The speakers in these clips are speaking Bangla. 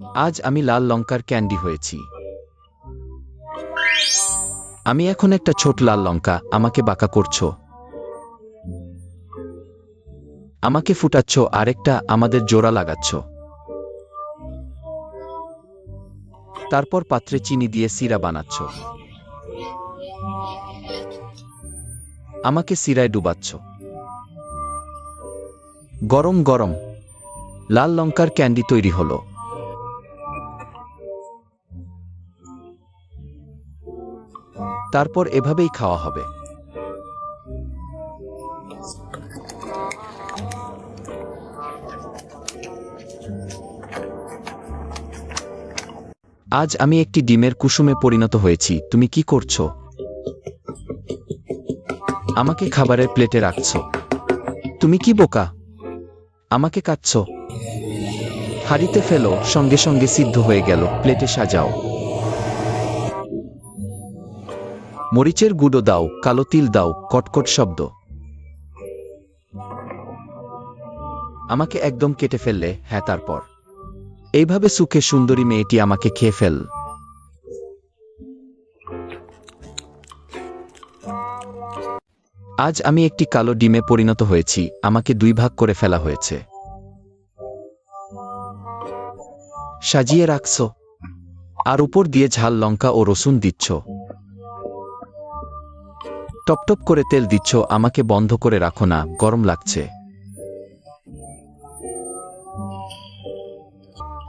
আজ আমি লাল লঙ্কার ক্যান্ডি হয়েছি। আমি এখন একটা ছোট লাল লঙ্কা, আমাকে বাঁকা করছো, আমাকে ফুটাচ্ছ, আরেকটা আমাদের জোড়া লাগাচ্ছ। তারপর পাত্রে চিনি দিয়ে সিরা বানাচ্ছ, আমাকে সিরায় ডুবাচ্ছ। গরম গরম লাল লঙ্কার ক্যান্ডি তৈরি হলো। তারপর এভাবেই খাওয়া হবে। আজ আমি একটি ডিমের কুসুমে পরিণত হয়েছি। তুমি কি করছো? আমাকে খাবারের প্লেটে রাখছো। তুমি কি বোকা? আমাকে কাটছো। হাঁড়িতে ফেলো, সঙ্গে সঙ্গে সিদ্ধ হয়ে গেল। প্লেটে সাজাও। মরিচের গুঁড়ো দাও, কালো তিল দাও, কটকট শব্দ। আমাকে একদম কেটে ফেললে। হ্যাঁ, তারপর এইভাবে সুখে সুন্দরী মেয়েটি আমাকে খেয়ে ফেল। আজ আমি একটি কালো ডিমে পরিণত হয়েছি। আমাকে দুই ভাগ করে ফেলা হয়েছে। সাজিয়ে রাখছো, আর উপর দিয়ে ঝাল লঙ্কা ও রসুন দিচ্ছ। টপটপ করে তেল দিচ্ছ। আমাকে বন্ধ করে রাখো না, গরম লাগছে।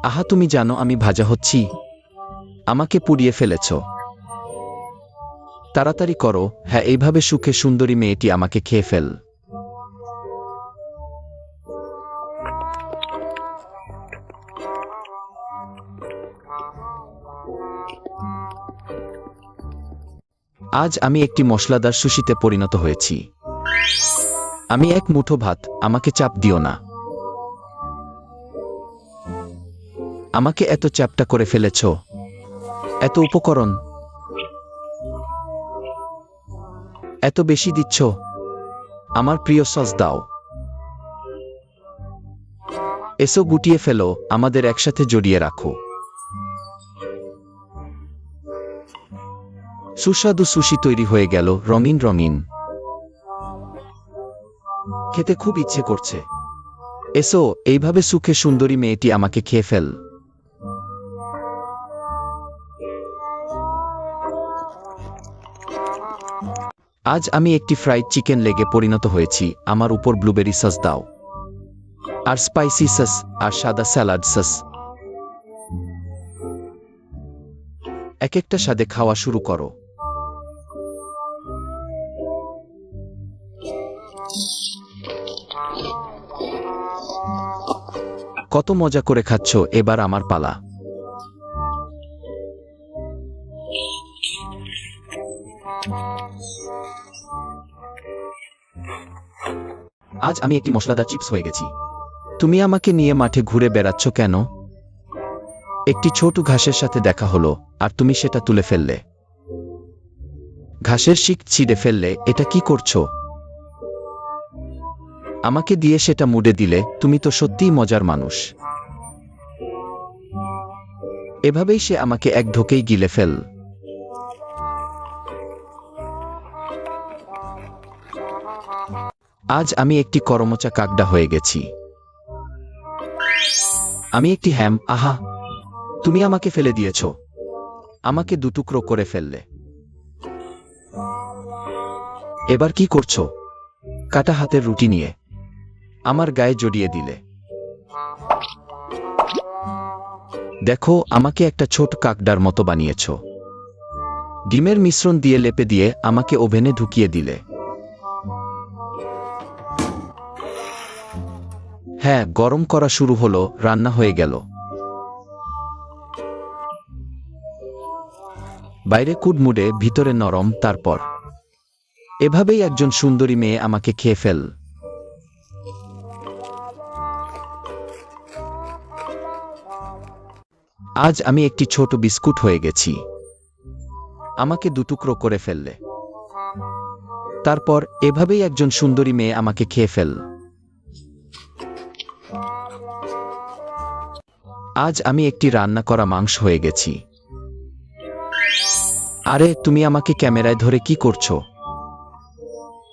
আহা, তুমি জানো আমি ভাজা হচ্ছি? আমাকে পুড়িয়ে ফেলেছ। তাড়াতাড়ি করো। হ্যাঁ, এইভাবে সুখে সুন্দরী মেয়েটি আমাকে খেয়ে ফেল। আজ আমি একটি মশলাদার সুশিতে পরিণত হয়েছি। আমি এক মুঠো ভাত, আমাকে চাপ দিও না। আমাকে এত চ্যাপ্টা করে ফেলেছ, এত উপকরণ, এত বেশি দিচ্ছ। আমার প্রিয় সস দাও। এসো, গুটিয়ে ফেলো, আমাদের একসাথে জড়িয়ে রাখো। সুস্বাদু সুশি তৈরি হয়ে গেল, রঙিন রঙিন। খেতে খুব ইচ্ছে করছে। এসো, এইভাবে সুখে সুন্দরী মেয়েটি আমাকে খেয়ে ফেল। আজ আমি একটি ফ্রাইড চিকেন লেগে পরিণত হয়েছি। আমার উপর ব্লুবেরি সস দাও, আর স্পাইসি সস, আর সাদা স্যালাড সস। এক একটা স্বাদে খাওয়া শুরু করো। কত মজা করে খাচ্ছ। এবার আমার পালা। আজ আমি একটি মশলাদার চিপস হয়ে গেছি। তুমি আমাকে নিয়ে মাঠে ঘুরে বেড়াচ্ছ কেন? একটি ছোট ঘাসের সাথে দেখা হলো, আর তুমি সেটা তুলে ফেললে। ঘাসের শিক ছিঁড়ে ফেললে। এটা কি করছো? আমাকে দিয়ে সেটা মুড়ে দিলে। তুমি তো সত্যিই মজার মানুষ। এভাবেই সে আমাকে এক ঢোকেই গিলে ফেল। আজ আমি একটি করমচা কাকডা হয়ে গেছি। আমি একটি হ্যাম। আহা, তুমি আমাকে ফেলে দিয়েছ। আমাকে দুটুকরো করে ফেললে। এবার কি করছো? কাটা হাতের রুটি নিয়ে আমার গায়ে জড়িয়ে দিলে। দেখো, আমাকে একটা ছোট কাকডার মতো বানিয়েছ। ডিমের মিশ্রণ দিয়ে লেপে দিয়ে আমাকে ওভেনে ঢুকিয়ে দিলে। হ্যাঁ, গরম করা শুরু হলো, রান্না হয়ে গেল। বাইরে কুডমুডে, ভিতরে নরম। তারপর এভাবেই একজন সুন্দরী মেয়ে আমাকে খেয়ে ফেল। আজ আমি একটি ছোট বিস্কুট হয়ে গেছি। আমাকে দুটুকরো করে ফেললে। তারপর এভাবেই একজন সুন্দরী মেয়ে আমাকে খেয়ে ফেল। আজ আমি একটি রান্না করা মাংস হয়ে গেছি। আরে তুমি আমাকে ক্যামেরায় ধরে কি করছো?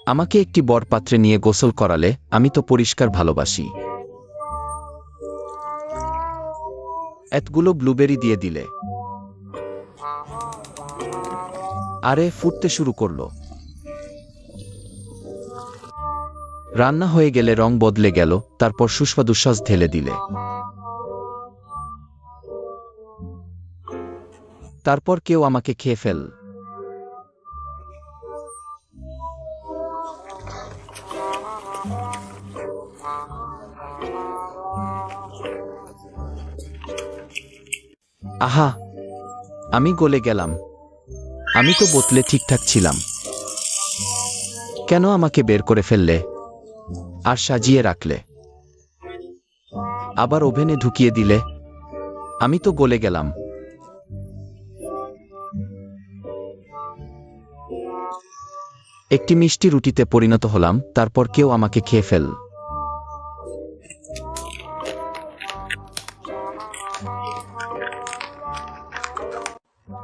আমাকে একটি বড় পাত্রে নিয়ে গোসল করালে, আমি তো পরিষ্কার ভালোবাসি। এতগুলো ব্লুবেরি দিয়ে দিলে। আরে ফুটতে শুরু করলো। রান্না হয়ে গেলে রং বদলে গেল, তারপর সুস্বাদু সস ঢেলে দিলে। তারপর কেউ আমাকে খেয়ে ফেল। আহা, আমি গলে গেলাম। আমি তো বোতলে ঠিকঠাক ছিলাম। কেন আমাকে বের করে ফেললে আর সাজিয়ে রাখলে? আবার ওভেনে ঢুকিয়ে দিলে। আমি তো গলে গেলাম। একটি মিষ্টি রুটিতে পরিণত হলাম, তারপর কেউ আমাকে খেয়ে ফেল।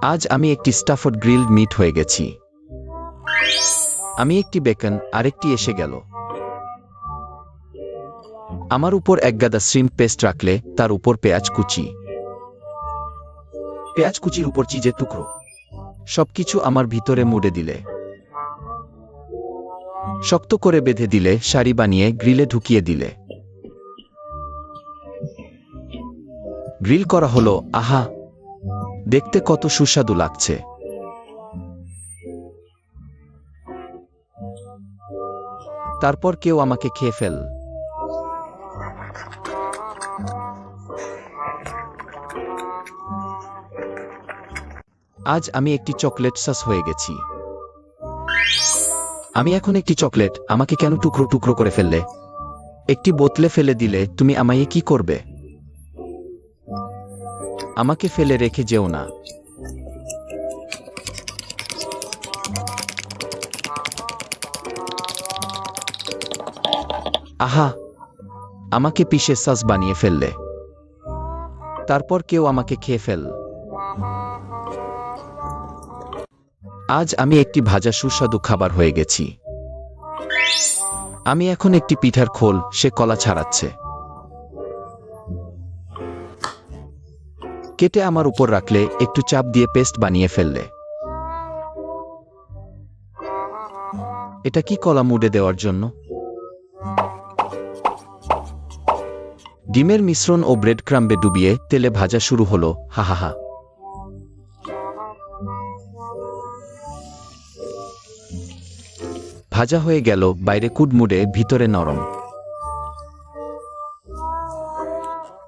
আজ আমি একটি স্টাফড গ্রিলড মিট হয়ে গেছি। আমি একটি বেকন, আরেকটি এসে গেল। আমার উপর এক গাদা শ্রিম্প পেস্ট রাখলে, তার উপর পেঁয়াজ কুচি। পেঁয়াজ কুচির উপর চিজের টুকরো। সবকিছু আমার ভিতরে মুড়ে দিলে। শক্ত করে বেঁধে দিলে, সারি বানিয়ে গ্রিলে ঢুকিয়ে দিলে। গ্রিল করা হলো। আহা, দেখতে কত সুস্বাদু লাগছে। তারপর কেউ আমাকে খেয়ে ফেল। আজ আমি একটি চকলেট সস হয়ে গেছি। আমি এখন একটি চকলেট, আমাকে কেন টুকরো টুকরো করে ফেললে? একটি বোতলে ফেলে দিলে, তুমি আমায় কি করবে? আমাকে ফেলে রেখে যেও না। আহা, আমাকে পিষে সস বানিয়ে ফেললে। তারপর কেউ আমাকে খেয়ে ফেল। আজ আমি একটি ভাজা সুস্বাদু খাবার হয়ে গেছি। আমি এখন একটি পিঠার খোল, সে কলা ছাড়াচ্ছে। কেটে আমার উপর রাখলে, একটু চাপ দিয়ে পেস্ট বানিয়ে ফেললে। এটা কি কলা মুড়ে দেওয়ার জন্য? ডিমের মিশ্রণ ও ব্রেড ক্রাম্বে ডুবিয়ে তেলে ভাজা শুরু হলো। হা হা হা। ভাজা হয়ে গেল, বাইরে কুডমুড়ে, ভিতরে নরম।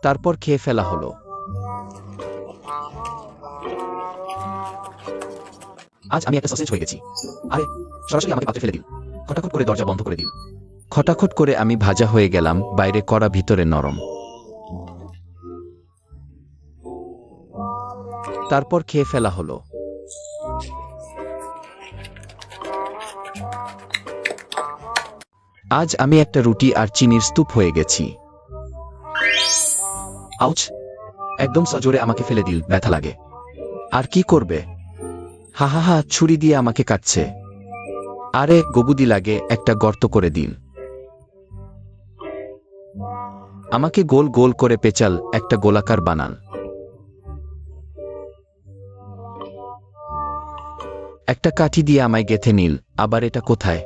তারপর খেয়ে ফেলা হলো। আজ আমি একটা সসেজ হয়ে গেছি। আরে, সরাসরি আমাকে পাত্রে ফেলে দিল। খটাখট করে দরজা বন্ধ করে দিল। খটাখট করে আমি ভাজা হয়ে গেলাম, বাইরে কড়া, ভিতরে নরম। তারপর খেয়ে ফেলা হলো। আজ আমি একটা রুটি আর চিনির স্তূপ হয়ে গেছি। আউচ! একদম সজোরে আমাকে ফেলে দিল, ব্যথা লাগে। আর কি করবে? হা হা হা, ছুরি দিয়ে আমাকে কাটছে। আরে গবুদি লাগে, একটা গর্ত করে দিল। আমাকে গোল গোল করে পেঁচাল, একটা গোলাকার বানাল। একটা কাঠি দিয়ে আমায় গেঁথে নিল। আবার এটা কোথায়?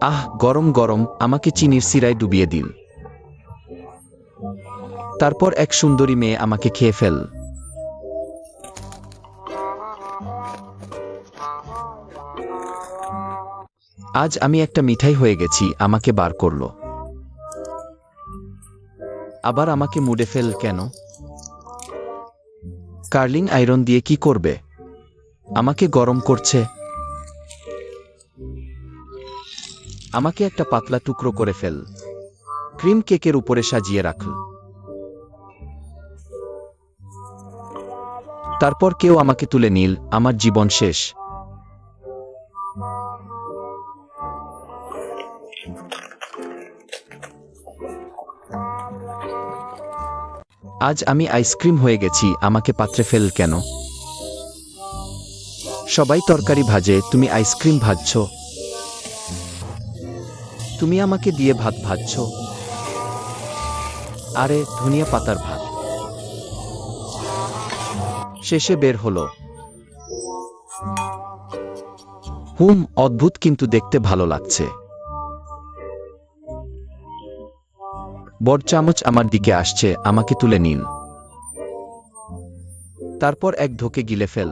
আহ, গরম গরম, আমাকে চিনির সিরায় ডুবিয়ে দিল। তারপর এক সুন্দরী মেয়ে আমাকে খেয়ে ফেল। আজ আমি একটা মিঠাই হয়ে গেছি, আমাকে বার করলো। আবার আমাকে মুড়ে ফেল কেন? কার্লিং আয়রন দিয়ে কি করবে? আমাকে গরম করছে। আমাকে একটা পাতলা টুকরো করে ফেল। ক্রিম কেকের উপরে সাজিয়ে রাখল। তারপর কেউ আমাকে তুলে নিল, আমার জীবন শেষ। আজ আমি আইসক্রিম হয়ে গেছি, আমাকে পাত্রে ফেল কেন? সবাই তরকারি ভাজে, তুমি আইসক্রিম ভাজছ? তুমি আমাকে দিয়ে ভাত ভাজছ? আরে ধনিয়া পাতার ভাত। শেষে বের হলো। অদ্ভুত, কিন্তু দেখতে ভালো লাগছে। বড় চামচ আমার দিকে আসছে, আমাকে তুলে নিন। তারপর এক ঢোকে গিলে ফেল।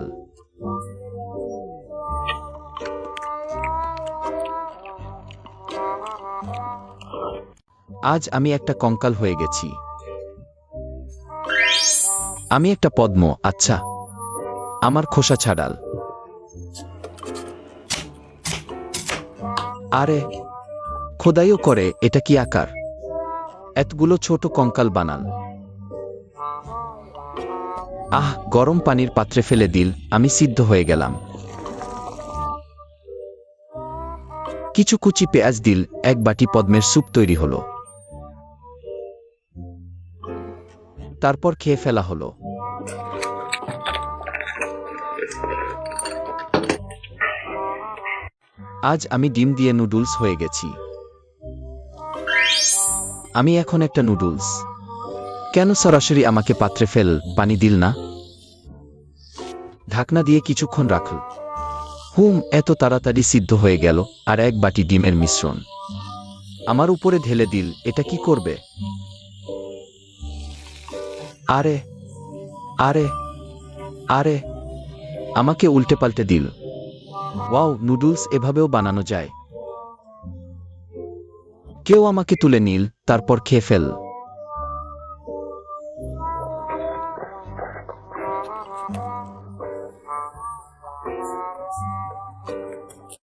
আজ আমি একটা কঙ্কাল হয়ে গেছি। আমি একটা পদ্ম, আচ্ছা। আমার খোসা ছাড়াল। আরে খোদাইও করে, এটা কি আকার? এতগুলো ছোট কঙ্কাল বানান। গরম পানির পাত্রে ফেলে দিল, আমি সিদ্ধ হয়ে গেলাম। কিছু কুচি পেঁয়াজ দিল, এক বাটি পদ্মের স্যুপ তৈরি হলো। তারপর খেয়ে ফেলা হলো। আজ আমি ডিম দিয়ে নুডলস হয়ে গেছি। আমি এখন একটা নুডলস। কেন সরাসরি আমাকে পাত্রে ফেল, পানি দিল না? ঢাকনা দিয়ে কিছুক্ষণ রাখল। এত তাড়াতাড়ি সিদ্ধ হয়ে গেল, আর এক বাটি ডিমের মিশ্রণ আমার উপরে ঢেলে দিল। এটা কি করবে? আরে আরে আরে আমাকে উল্টে পাল্টে দিল। ওয়াও, নুডলস এভাবেও বানানো যায়। কেউ আমাকে তুলে নিল, তারপর খেয়ে ফেল।